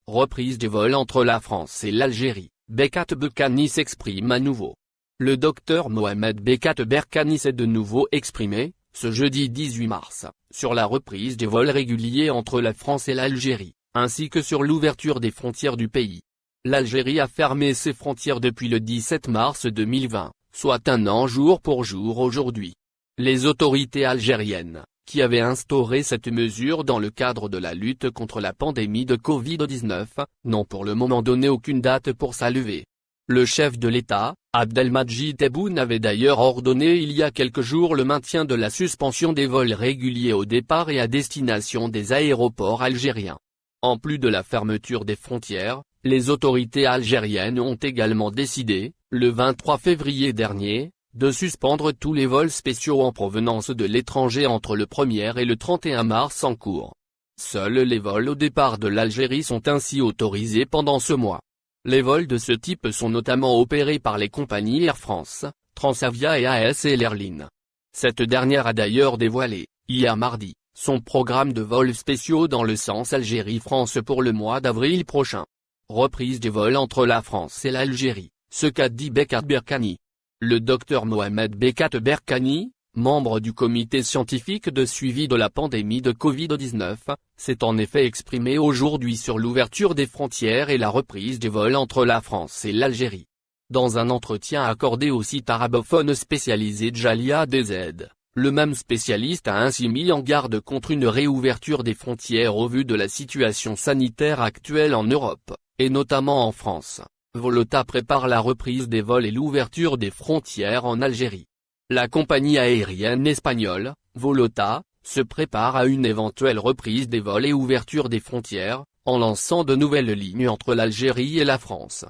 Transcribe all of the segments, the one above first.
Reprise des vols entre la France et l'Algérie, Bekat Berkani s'exprime à nouveau. Le docteur Mohamed Bekat Berkani s'est de nouveau exprimé, ce jeudi 18 mars, sur la reprise des vols réguliers entre la France et l'Algérie, ainsi que sur l'ouverture des frontières du pays. L'Algérie a fermé ses frontières depuis le 17 mars 2020, soit un an jour pour jour aujourd'hui. Les autorités algériennes, qui avaient instauré cette mesure dans le cadre de la lutte contre la pandémie de Covid-19, n'ont pour le moment donné aucune date pour sa levée. Le chef de l'État, Abdelmadjid Tebboune avait d'ailleurs ordonné il y a quelques jours le maintien de la suspension des vols réguliers au départ et à destination des aéroports algériens. En plus de la fermeture des frontières, les autorités algériennes ont également décidé, le 23 février dernier, de suspendre tous les vols spéciaux en provenance de l'étranger entre le 1er et le 31 mars en cours. Seuls les vols au départ de l'Algérie sont ainsi autorisés pendant ce mois. Les vols de ce type sont notamment opérés par les compagnies Air France, Transavia et ASL Airlines. Cette dernière a d'ailleurs dévoilé, hier mardi, son programme de vols spéciaux dans le sens Algérie-France pour le mois d'avril prochain. Reprise des vols entre la France et l'Algérie, ce qu'a dit Bekat Berkani. Le docteur Mohamed Bekat Berkani, membre du comité scientifique de suivi de la pandémie de Covid-19, s'est en effet exprimé aujourd'hui sur l'ouverture des frontières et la reprise des vols entre la France et l'Algérie. Dans un entretien accordé au site arabophone spécialisé Jalia DZ, le même spécialiste a ainsi mis en garde contre une réouverture des frontières au vu de la situation sanitaire actuelle en Europe, et notamment en France. Volota prépare la reprise des vols et l'ouverture des frontières en Algérie. La compagnie aérienne espagnole, Volota, se prépare à une éventuelle reprise des vols et ouverture des frontières, en lançant de nouvelles lignes entre l'Algérie et la France.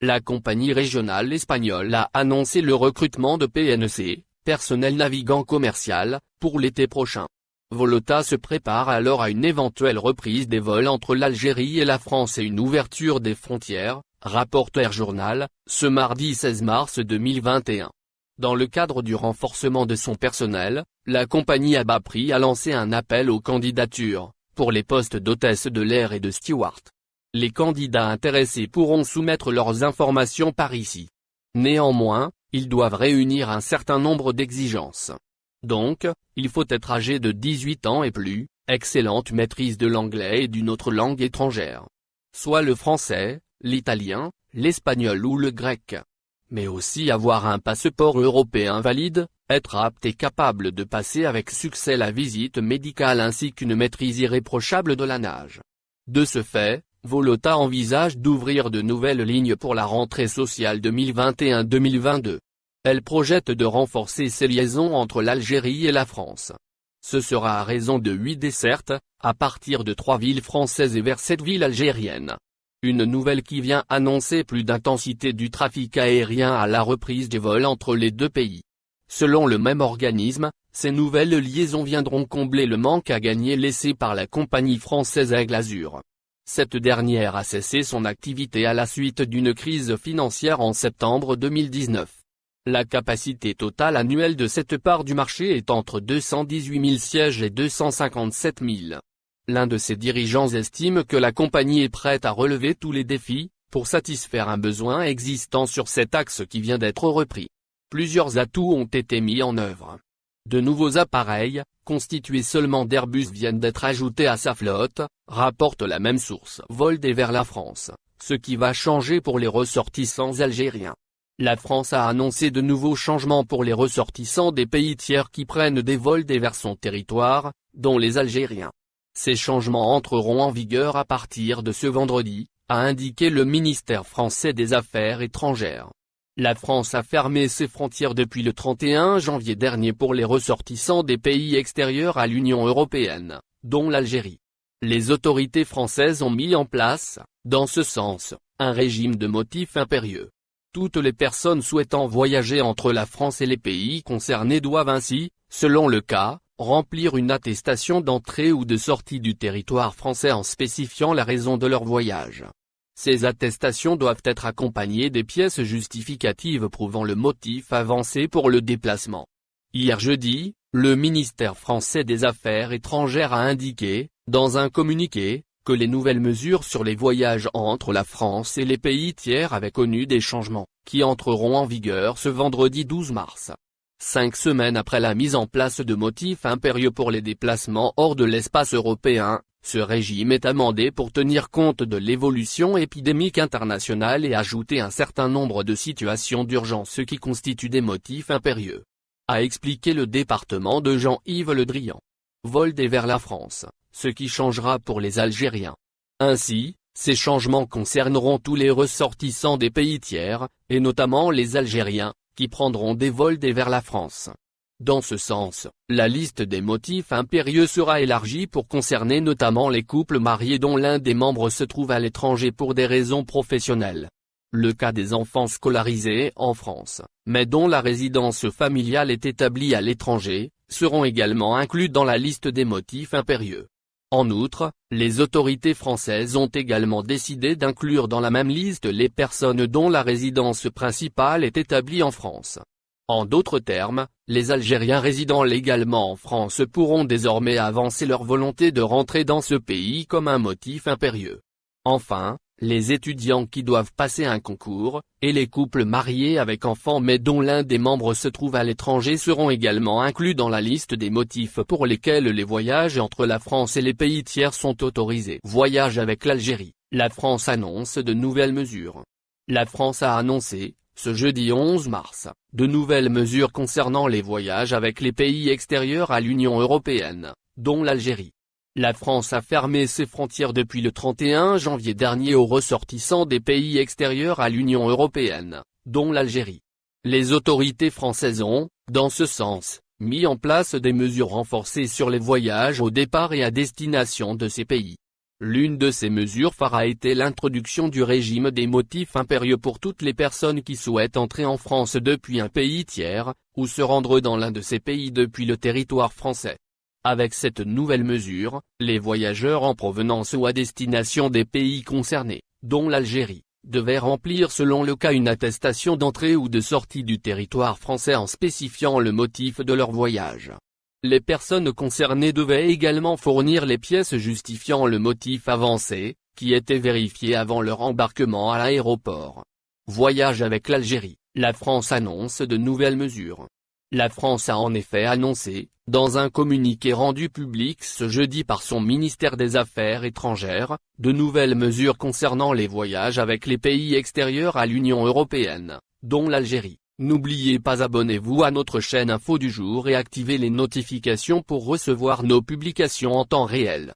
La compagnie régionale espagnole a annoncé le recrutement de PNC, personnel navigant commercial, pour l'été prochain. Volota se prépare alors à une éventuelle reprise des vols entre l'Algérie et la France et une ouverture des frontières, rapporte Air Journal, ce mardi 16 mars 2021. Dans le cadre du renforcement de son personnel, la compagnie à bas prix a lancé un appel aux candidatures, pour les postes d'hôtesse de l'air et de steward. Les candidats intéressés pourront soumettre leurs informations par ici. Néanmoins, ils doivent réunir un certain nombre d'exigences. Donc, il faut être âgé de 18 ans et plus, excellente maîtrise de l'anglais et d'une autre langue étrangère. Soit le français, l'italien, l'espagnol ou le grec. Mais aussi avoir un passeport européen valide, être apte et capable de passer avec succès la visite médicale ainsi qu'une maîtrise irréprochable de la nage. De ce fait, Volota envisage d'ouvrir de nouvelles lignes pour la rentrée sociale 2021-2022. Elle projette de renforcer ses liaisons entre l'Algérie et la France. Ce sera à raison de 8 dessertes, à partir de 3 villes françaises et vers 7 villes algériennes. Une nouvelle qui vient annoncer plus d'intensité du trafic aérien à la reprise des vols entre les deux pays. Selon le même organisme, ces nouvelles liaisons viendront combler le manque à gagner laissé par la compagnie française Aigle Azur. Cette dernière a cessé son activité à la suite d'une crise financière en septembre 2019. La capacité totale annuelle de cette part du marché est entre 218 000 sièges et 257 000. L'un de ses dirigeants estime que la compagnie est prête à relever tous les défis, pour satisfaire un besoin existant sur cet axe qui vient d'être repris. Plusieurs atouts ont été mis en œuvre. De nouveaux appareils, constitués seulement d'Airbus viennent d'être ajoutés à sa flotte, rapporte la même source Voldé vers la France, ce qui va changer pour les ressortissants algériens. La France a annoncé de nouveaux changements pour les ressortissants des pays tiers qui prennent des vols vers son territoire, dont les Algériens. Ces changements entreront en vigueur à partir de ce vendredi, a indiqué le ministère français des Affaires étrangères. La France a fermé ses frontières depuis le 31 janvier dernier pour les ressortissants des pays extérieurs à l'Union européenne, dont l'Algérie. Les autorités françaises ont mis en place, dans ce sens, un régime de motifs impérieux. Toutes les personnes souhaitant voyager entre la France et les pays concernés doivent ainsi, selon le cas, remplir une attestation d'entrée ou de sortie du territoire français en spécifiant la raison de leur voyage. Ces attestations doivent être accompagnées des pièces justificatives prouvant le motif avancé pour le déplacement. Hier jeudi, le ministère français des Affaires étrangères a indiqué, dans un communiqué, que les nouvelles mesures sur les voyages entre la France et les pays tiers avaient connu des changements, qui entreront en vigueur ce vendredi 12 mars. 5 semaines après la mise en place de motifs impérieux pour les déplacements hors de l'espace européen, ce régime est amendé pour tenir compte de l'évolution épidémique internationale et ajouter un certain nombre de situations d'urgence qui constituent des motifs impérieux, a expliqué le département de Jean-Yves Le Drian. Vol des vers la France, ce qui changera pour les Algériens. Ainsi, ces changements concerneront tous les ressortissants des pays tiers, et notamment les Algériens, qui prendront des vols vers la France. Dans ce sens, la liste des motifs impérieux sera élargie pour concerner notamment les couples mariés dont l'un des membres se trouve à l'étranger pour des raisons professionnelles. Le cas des enfants scolarisés en France, mais dont la résidence familiale est établie à l'étranger, seront également inclus dans la liste des motifs impérieux. En outre, les autorités françaises ont également décidé d'inclure dans la même liste les personnes dont la résidence principale est établie en France. En d'autres termes, les Algériens résidant légalement en France pourront désormais avancer leur volonté de rentrer dans ce pays comme un motif impérieux. Enfin, les étudiants qui doivent passer un concours, et les couples mariés avec enfants mais dont l'un des membres se trouve à l'étranger seront également inclus dans la liste des motifs pour lesquels les voyages entre la France et les pays tiers sont autorisés. Voyage avec l'Algérie, la France annonce de nouvelles mesures. La France a annoncé, ce jeudi 11 mars, de nouvelles mesures concernant les voyages avec les pays extérieurs à l'Union européenne, dont l'Algérie. La France a fermé ses frontières depuis le 31 janvier dernier aux ressortissants des pays extérieurs à l'Union européenne, dont l'Algérie. Les autorités françaises ont, dans ce sens, mis en place des mesures renforcées sur les voyages au départ et à destination de ces pays. L'une de ces mesures phares a été l'introduction du régime des motifs impérieux pour toutes les personnes qui souhaitent entrer en France depuis un pays tiers, ou se rendre dans l'un de ces pays depuis le territoire français. Avec cette nouvelle mesure, les voyageurs en provenance ou à destination des pays concernés, dont l'Algérie, devaient remplir selon le cas une attestation d'entrée ou de sortie du territoire français en spécifiant le motif de leur voyage. Les personnes concernées devaient également fournir les pièces justifiant le motif avancé, qui étaient vérifiées avant leur embarquement à l'aéroport. Voyage avec l'Algérie, la France annonce de nouvelles mesures. La France a en effet annoncé, dans un communiqué rendu public ce jeudi par son ministère des Affaires étrangères, de nouvelles mesures concernant les voyages avec les pays extérieurs à l'Union européenne, dont l'Algérie. N'oubliez pas, abonnez-vous à notre chaîne Info du jour et activez les notifications pour recevoir nos publications en temps réel.